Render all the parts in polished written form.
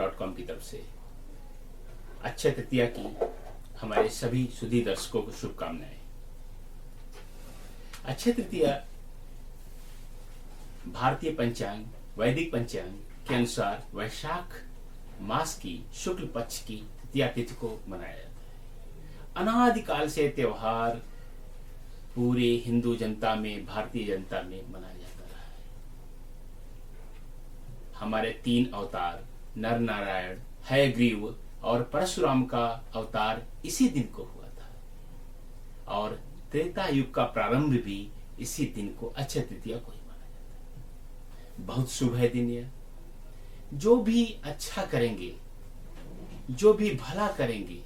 News.com की तरफ से अक्षय तृतीया की हमारे सभी सुधी दर्शकों को शुभकामनाएं। अक्षय तृतीया भारतीय पंचांग वैदिक पंचांग के अनुसार वैशाख मास की शुक्ल पक्ष की तृतीया तिथि को मनाया जाता है। अनादिकाल से त्योहार पूरे हिंदू जनता में, भारतीय जनता में मनाया जाता रहा है। हमारे 3 अवतार नर नारायण, हयग्रीव और परशुराम का अवतार इसी दिन को हुआ था और त्रेता युग का प्रारंभ भी इसी दिन को अक्षय तृतीया को ही माना जाता है। बहुत शुभ है दिन यह। जो भी अच्छा करेंगे, जो भी भला करेंगे,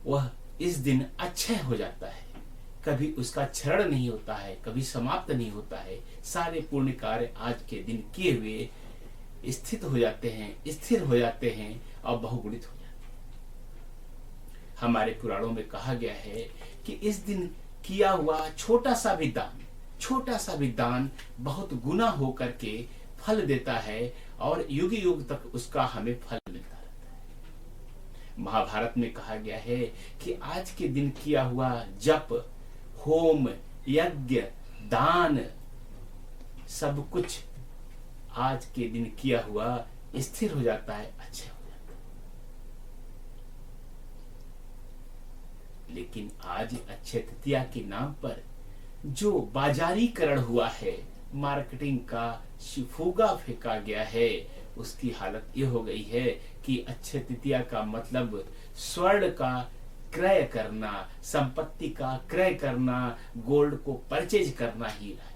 वह इस दिन अक्षय हो जाता है। कभी उसका क्षरण नहीं होता है, कभी समाप्त नहीं होता है। सारे पुण्य कार्य आज के दिन किए हुए स्थित हो जाते हैं, स्थिर हो जाते हैं और बहुगुणित हो जाते हैं। हमारे पुराणों में कहा गया है कि इस दिन किया हुआ छोटा सा भी दान बहुत गुना होकर के फल देता है और युग युग तक उसका हमें फल मिलता रहता है। महाभारत में कहा गया है कि आज के दिन किया हुआ जप, होम, यज्ञ, दान सब कुछ आज के दिन किया हुआ स्थिर हो जाता है, अच्छा हो जाता है। लेकिन आज अक्षय तृतीया के नाम पर जो बाजारीकरण हुआ है, मार्केटिंग का फूगा फेंका गया है, उसकी हालत ये हो गई है कि अक्षय तृतीया का मतलब स्वर्ण का क्रय करना, संपत्ति का क्रय करना, गोल्ड को परचेज करना ही रह गया।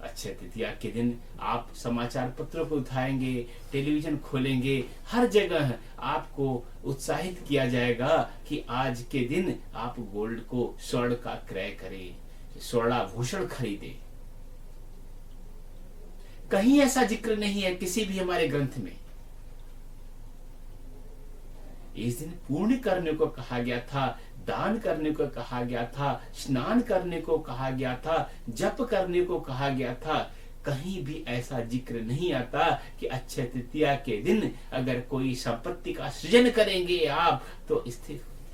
अक्षय तृतीया के दिन आप समाचार पत्रों को उठाएंगे, टेलीविजन खोलेंगे, हर जगह आपको उत्साहित किया जाएगा कि आज के दिन आप गोल्ड को, स्वर्ण का क्रय करें, स्वर्णाभूषण खरीदें। कहीं ऐसा जिक्र नहीं है किसी भी हमारे ग्रंथ में। इस दिन पुण्य करने को कहा गया था, दान करने को कहा गया था, स्नान करने को कहा गया था, जप करने को कहा गया था। कहीं भी ऐसा जिक्र नहीं आता कि अक्षय तृतीया के दिन अगर कोई संपत्ति का सृजन करेंगे आप तो स्थिर हो जाए,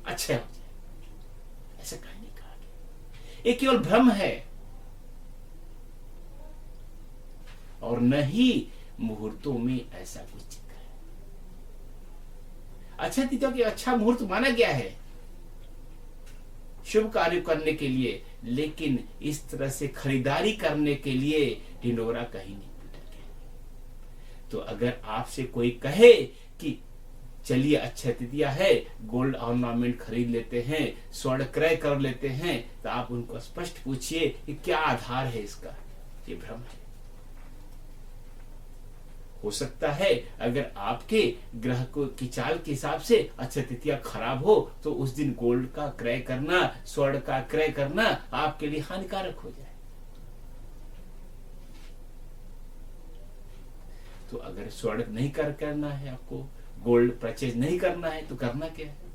अच्छा हो जाए। ऐसा कहीं नहीं कहा गया। ये केवल भ्रम है और न ही मुहूर्तों में ऐसा कुछ जिक्र है। अक्षय तृतीया के अच्छा मुहूर्त माना गया है शुभ कार्य करने के लिए, लेकिन इस तरह से खरीदारी करने के लिए ढिंडोरा कहीं नहीं पीटा गया। तो अगर आपसे कोई कहे कि चलिए अक्षय तृतीया है, गोल्ड ऑर्नामेंट खरीद लेते हैं, स्वर्ण क्रय कर लेते हैं, तो आप उनको स्पष्ट पूछिए कि क्या आधार है इसका। ये भ्रम है। हो सकता है अगर आपके ग्रह को की चाल के हिसाब से अक्षय तृतीया खराब हो तो उस दिन गोल्ड का क्रय करना, स्वर्ण का क्रय करना आपके लिए हानिकारक हो जाए। तो अगर स्वर्ण नहीं करना है, आपको गोल्ड परचेज नहीं करना है, तो करना क्या है?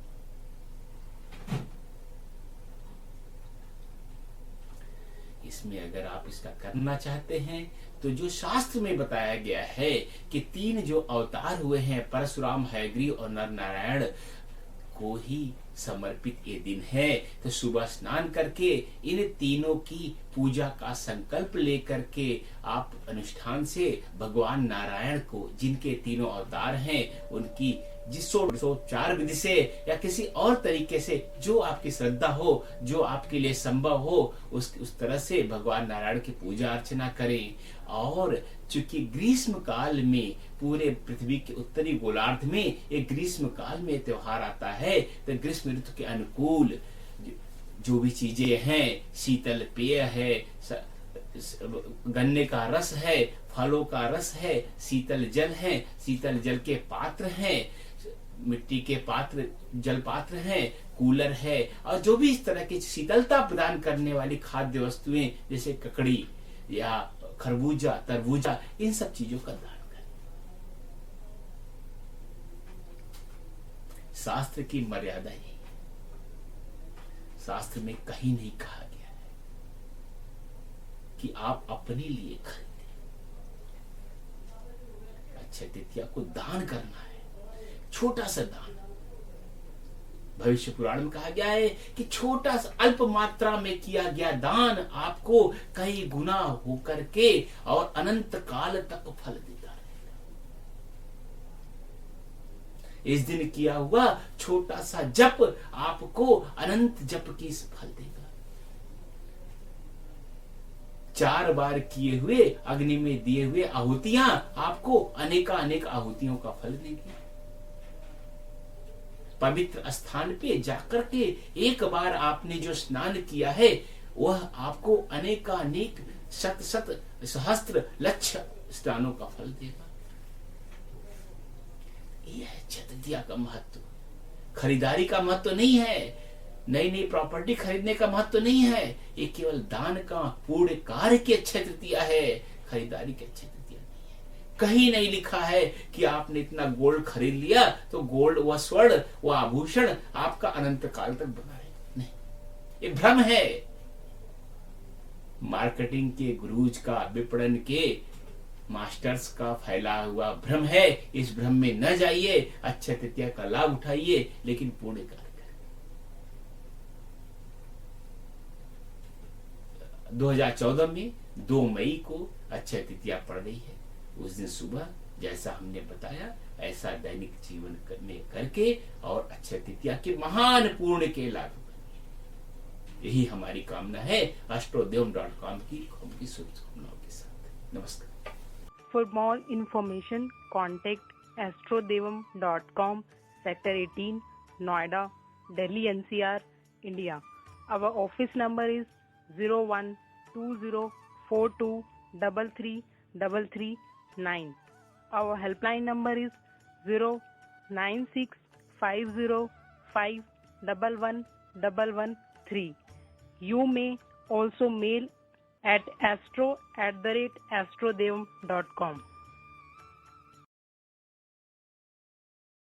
इसमें अगर आप इसका करना चाहते हैं तो जो शास्त्र में बताया गया है कि 3 जो अवतार हुए हैं, परशुराम, हयग्रीव और नर नारायण को ही समर्पित ये दिन है। तो सुबह स्नान करके इन तीनों की पूजा का संकल्प लेकर के आप अनुष्ठान से भगवान नारायण को, जिनके तीनों अवतार हैं, उनकी जिसोपचार विधि से या किसी और तरीके से जो आपकी श्रद्धा हो, जो आपके लिए संभव हो, उस तरह से भगवान नारायण की पूजा अर्चना करें। और चूंकि ग्रीष्म काल में पूरे पृथ्वी के उत्तरी गोलार्ध में एक ग्रीष्म काल में त्योहार आता है, तो ग्रीष्म ऋतु के अनुकूल जो भी चीजें हैं, शीतल पेय है, गन्ने का रस है, फलों का रस है, शीतल जल है, शीतल जल के पात्र हैं, मिट्टी के पात्र, जल पात्र हैं, कूलर है, और जो भी इस तरह की शीतलता प्रदान करने वाली खाद्य वस्तुएं जैसे ककड़ी या खरबूजा, तरबूजा, इन सब चीजों का दान करें। शास्त्र की मर्यादा यही है। शास्त्र में कहीं नहीं कहा गया है कि आप अपने लिए खरीदें। अक्षय तृतीया को दान करना है, छोटा सा दान। भविष्य पुराण में कहा गया है कि छोटा सा अल्प मात्रा में किया गया दान आपको कई गुना होकर के और अनंत काल तक फल देता रहेगा। इस दिन किया हुआ छोटा सा जप आपको अनंत जप की फल देगा। 4 बार किए हुए अग्नि में दिए हुए आहुतियां आपको अनेक आहुतियों का फल देगी। पवित्र स्थान पे जाकर के एक बार आपने जो स्नान किया है वह आपको अनेक शत सहस्त्र लक्ष स्नानों का फल देगा। यह है अक्षय तृतीया का महत्व। खरीदारी का महत्व नहीं है, नई प्रॉपर्टी खरीदने का महत्व नहीं है, ये केवल दान का पूर्ण कार्य की अक्षय तृतीया है, खरीदारी की अक्षय तृतीया नहीं है। कहीं नहीं लिखा है कि आपने इतना गोल्ड खरीद लिया तो गोल्ड व स्वर्ण व आभूषण आपका अनंत काल तक बना रहे, नहीं, ये भ्रम है। मार्केटिंग के गुरुज का, विपणन के मास्टर्स का फैला हुआ भ्रम है। इस भ्रम में न जाइए, अक्षय तृतीया का लाभ उठाइए, लेकिन पुण्य कार्य। 2014 में 2 मई को अक्षय तृतीया पड़ रही है। उस दिन सुबह जैसा हमने बताया ऐसा दैनिक जीवन में करके और अक्षय तृतीया के महान पूर्ण के लाभ बनिए, यही हमारी कामना है। astrodevam.com की शुभकामनाओं के साथ नमस्कार। For more information, contact astrodevam.com, Sector 18, Noida, Delhi NCR, India. Our office number is 0120423339. Our helpline number is 09650511113. You may also mail at astro@astrodevam.com.